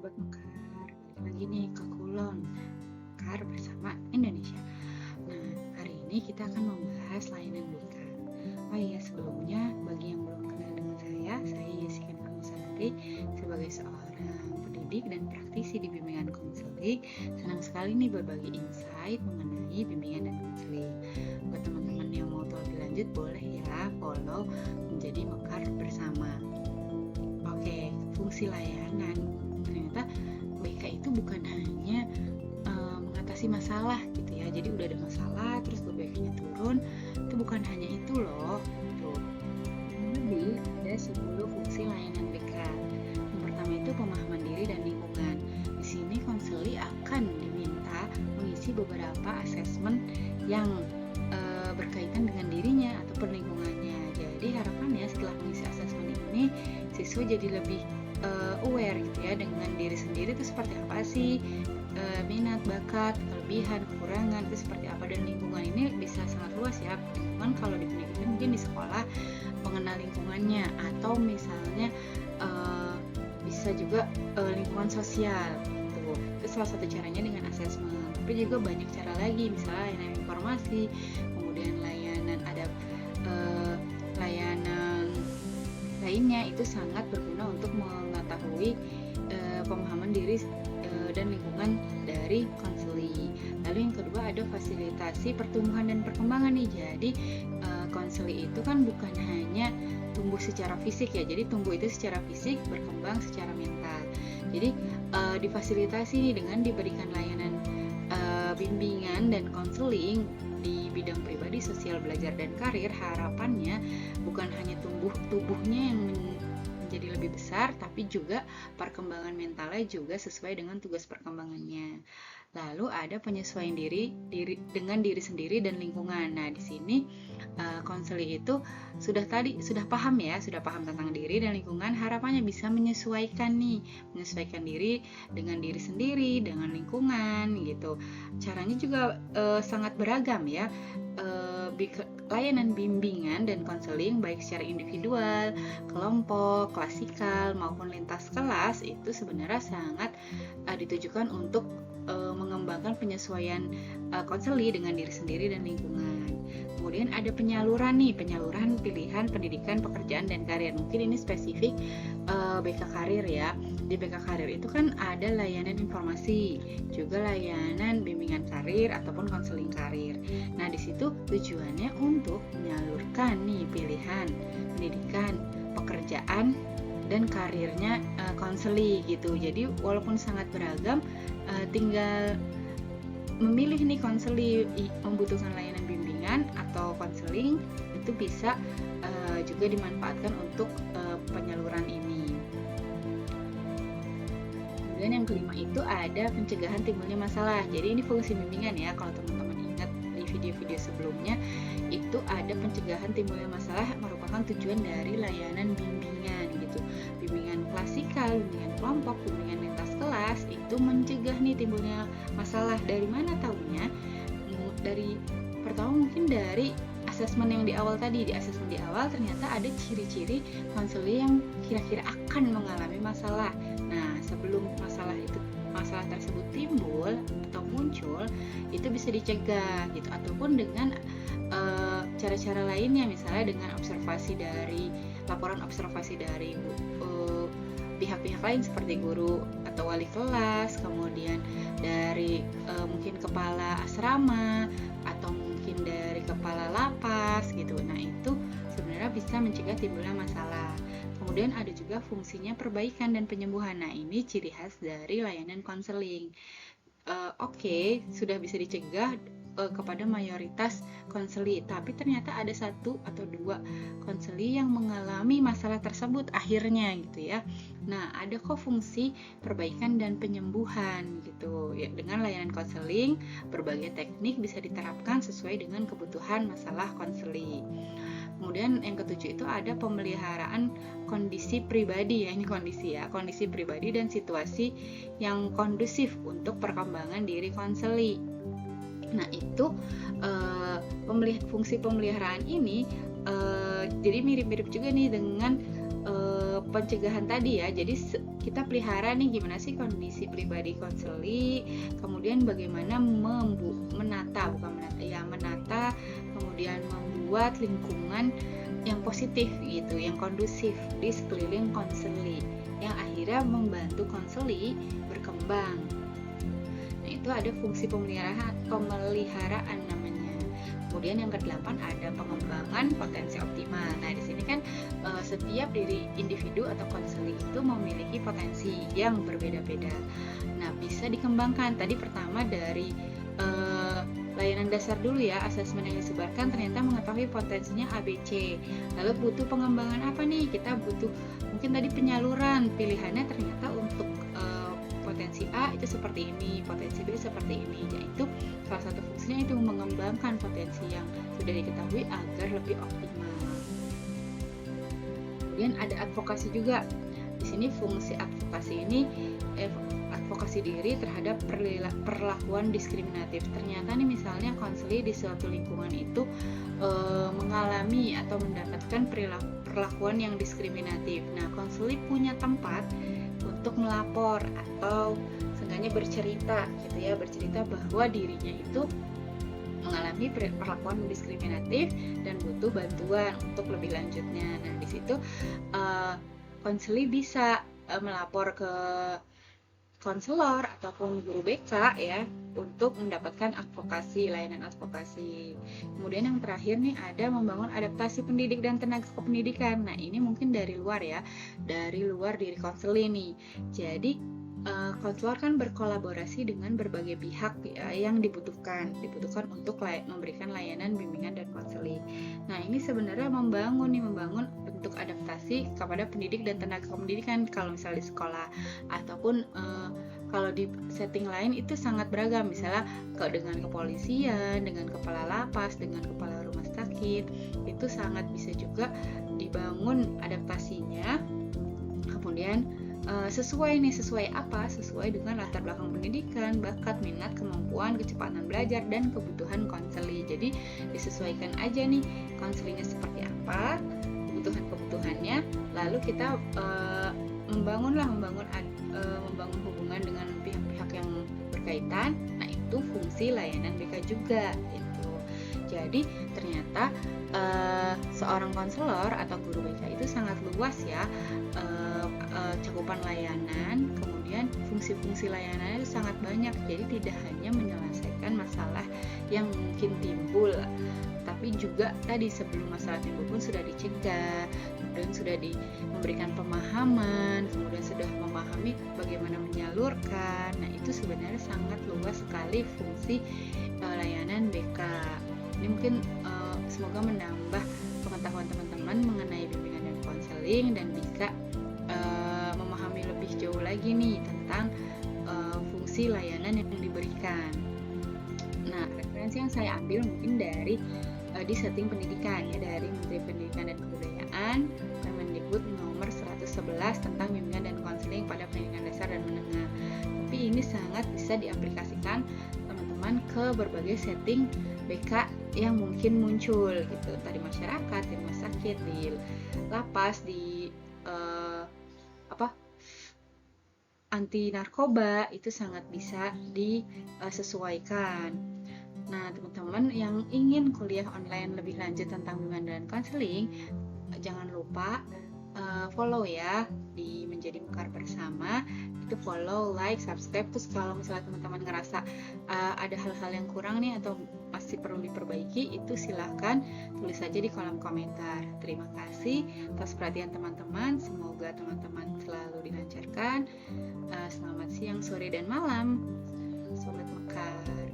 Sobat Mekar, balik lagi nih ke Kulon Mekar bersama Indonesia. Nah, hari ini kita akan membahas layanan BK. Oh iya, sebelumnya bagi yang belum kenal dengan saya Jessica Sandri sebagai seorang pendidik dan praktisi di bimbingan konseling. Senang sekali nih berbagi insight mengenai bimbingan dan konseling. Buat teman-teman yang mau tahu lebih lanjut, boleh ya follow menjadi Mekar bersama. Oke, fungsi layanan. Ternyata BK itu bukan hanya mengatasi masalah gitu ya. Jadi udah ada masalah terus BK-nya turun, itu bukan hanya itu loh. Tuh. Lebih ada 10 fungsi layanan BK. Yang pertama itu pemahaman diri dan lingkungan. Di sini konseli akan diminta mengisi beberapa asesmen yang berkaitan dengan dirinya atau lingkungannya. Jadi harapannya setelah mengisi asesmen ini, siswa jadi lebih aware gitu ya dengan diri sendiri itu seperti apa sih, minat, bakat, kelebihan, kekurangan itu seperti apa, dan lingkungan ini bisa sangat luas ya. Lingkungan kalau di pendidikan mungkin di sekolah mengenal lingkungannya, atau misalnya bisa juga lingkungan sosial gitu. Itu salah satu caranya dengan asesmen. Tapi juga banyak cara lagi, misalnya layanan informasi, kemudian layanan layanan lainnya itu sangat berguna untuk mengetahui pemahaman diri dan lingkungan dari konseli. Lalu yang kedua ada fasilitasi pertumbuhan dan perkembangan nih. Jadi konseli itu kan bukan hanya tumbuh secara fisik ya. Jadi tumbuh itu secara fisik, berkembang secara mental. Jadi difasilitasi nih dengan diberikan layanan bimbingan dan konseling di bidang pribadi, sosial, belajar, dan karir. Harapannya bukan hanya tubuhnya yang menjadi lebih besar, tapi juga perkembangan mentalnya juga sesuai dengan tugas perkembangannya. Lalu ada penyesuaian diri dengan diri sendiri dan lingkungan. Nah, di sini konseli itu sudah paham tentang diri dan lingkungan. Harapannya bisa menyesuaikan diri dengan diri sendiri, dengan lingkungan gitu. Caranya juga sangat beragam ya. Layanan bimbingan dan konseling baik secara individual, kelompok, klasikal maupun lintas kelas itu sebenarnya sangat ditujukan untuk mengembangkan penyesuaian konseli dengan diri sendiri dan lingkungan. Kemudian ada penyaluran pilihan pendidikan, pekerjaan, dan karir. Mungkin ini spesifik BK Karir ya. Di BK Karir itu kan ada layanan informasi, juga layanan bimbingan karir ataupun konseling karir. Nah, di situ tujuannya untuk menyalurkan pilihan pendidikan, pekerjaan, dan karirnya konseli gitu. Jadi walaupun sangat beragam, tinggal memilih konseli membutuhkan layanan bimbingan atau konseling, itu bisa juga dimanfaatkan untuk penyaluran ini. Kemudian yang kelima itu ada pencegahan timbulnya masalah. Jadi ini fungsi bimbingan ya. Kalau teman-teman ingat di video-video sebelumnya, itu ada pencegahan timbulnya masalah merupakan tujuan dari layanan bimbingan gitu. Bimbingan klasikal, bimbingan kelompok, bimbingan lintas kelas itu mencegah timbulnya masalah. Dari mana taunya? Dari pertama mungkin dari asesmen yang di awal tadi. Di asesmen di awal ternyata ada ciri-ciri konseli yang kira-kira akan mengalami masalah. Nah, sebelum masalah tersebut timbul atau muncul, itu bisa dicegah gitu, ataupun dengan cara-cara lainnya, misalnya dengan laporan observasi dari pihak-pihak lain seperti guru atau wali kelas, kemudian dari mungkin kepala asrama atau mungkin dari kepala lapas gitu. Nah, itu sebenarnya bisa mencegah timbulnya masalah. Kemudian ada juga fungsinya perbaikan dan penyembuhan. Nah, ini ciri khas dari layanan konseling. Sudah bisa dicegah kepada mayoritas konseli, tapi ternyata ada 1 atau 2 konseli yang mengalami masalah tersebut akhirnya gitu ya. Nah, ada kok fungsi perbaikan dan penyembuhan gitu ya. Dengan layanan konseling, berbagai teknik bisa diterapkan sesuai dengan kebutuhan masalah konseli. Kemudian yang ketujuh itu ada pemeliharaan kondisi pribadi ya. Ini kondisi pribadi dan situasi yang kondusif untuk perkembangan diri konseli. Nah, itu fungsi pemeliharaan ini jadi mirip-mirip juga dengan pencegahan tadi ya. Jadi kita pelihara nih gimana sih kondisi pribadi konseli, kemudian bagaimana menata, kemudian membuat lingkungan yang positif gitu, yang kondusif di sekeliling konseli, yang akhirnya membantu konseli berkembang. Nah, itu ada fungsi pemeliharaan namanya. Kemudian yang ke-8 ada pengembangan potensi optimal. Nah, di sini kan setiap diri individu atau konseli itu memiliki potensi yang berbeda-beda. Nah, bisa dikembangkan. Tadi pertama dari layanan dasar dulu ya, asesmen yang disebarkan ternyata mengetahui potensinya ABC. Lalu butuh pengembangan apa nih? Kita butuh mungkin tadi penyaluran, pilihannya ternyata untuk potensi A itu seperti ini, potensi B seperti ini. Yaitu salah satu fungsinya itu mengembangkan potensi yang sudah diketahui agar lebih optimal. Kemudian ada advokasi juga. Di sini fungsi advokasi ini advokasi diri terhadap perlakuan diskriminatif. Ternyata nih misalnya konseli di suatu lingkungan itu mengalami atau mendapatkan perlakuan yang diskriminatif. Nah, konseli punya tempat untuk melapor atau seenggaknya bercerita gitu ya, bercerita bahwa dirinya itu mengalami perlakuan diskriminatif dan butuh bantuan untuk lebih lanjutnya. Nah, di situ konseli bisa melapor ke konselor ataupun guru BK ya untuk mendapatkan layanan advokasi. Kemudian yang terakhir nih ada membangun adaptasi pendidik dan tenaga kependidikan. Nah, ini mungkin dari luar ya, dari luar diri konseling nih. Jadi konselor kan berkolaborasi dengan berbagai pihak ya, yang dibutuhkan untuk memberikan layanan bimbingan dan konseling. Nah, ini sebenarnya membangun bentuk adaptasi kepada pendidik dan tenaga pendidikan kalau misalnya di sekolah ataupun kalau di setting lain itu sangat beragam, misalnya dengan kepolisian, dengan kepala lapas, dengan kepala rumah sakit, itu sangat bisa juga dibangun adaptasinya. Kemudian sesuai apa? Sesuai dengan latar belakang pendidikan, bakat, minat, kemampuan, kecepatan belajar, dan kebutuhan konseli. Jadi disesuaikan aja nih konselingnya seperti apa, kebutuhannya, lalu kita membangun hubungan dengan pihak-pihak yang berkaitan. Nah, itu fungsi layanan BK juga itu. Jadi ternyata seorang konselor atau guru BK itu sangat luas ya cakupan layanan, kemudian fungsi-fungsi layanan itu sangat banyak. Jadi tidak hanya menyelesaikan masalah yang mungkin timbul, tapi juga tadi sebelum masalah timbul pun sudah dicegah, kemudian sudah memberikan pemahaman, kemudian sudah memahami bagaimana menyalurkan. Nah, itu sebenarnya sangat luas sekali fungsi layanan BK. Ini mungkin semoga menambah pengetahuan teman-teman mengenai bimbingan dan konseling dan bisa memahami lebih jauh lagi nih tentang fungsi layanan yang diberikan. Nah, referensi yang saya ambil mungkin dari di setting pendidikan ya, dari Menteri Pendidikan dan Kebudayaan Kemendikbud nomor 111 tentang bimbingan dan konseling pada pendidikan dasar dan menengah. Tapi ini sangat bisa diaplikasikan teman-teman ke berbagai setting BK yang mungkin muncul gitu, tadi masyarakat, di rumah sakit, di lapas, di anti narkoba, itu sangat bisa disesuaikan. Nah, teman-teman yang ingin kuliah online lebih lanjut tentang bimbingan dan konseling, jangan lupa follow ya di Menjadi Mekar Bersama. Itu follow, like, subscribe. Terus kalau misalnya teman-teman ngerasa ada hal-hal yang kurang nih atau masih perlu diperbaiki, itu silahkan tulis saja di kolom komentar. Terima kasih atas perhatian teman-teman. Semoga teman-teman selalu dilancarkan. Selamat siang, sore, dan malam, Sobat Mekar.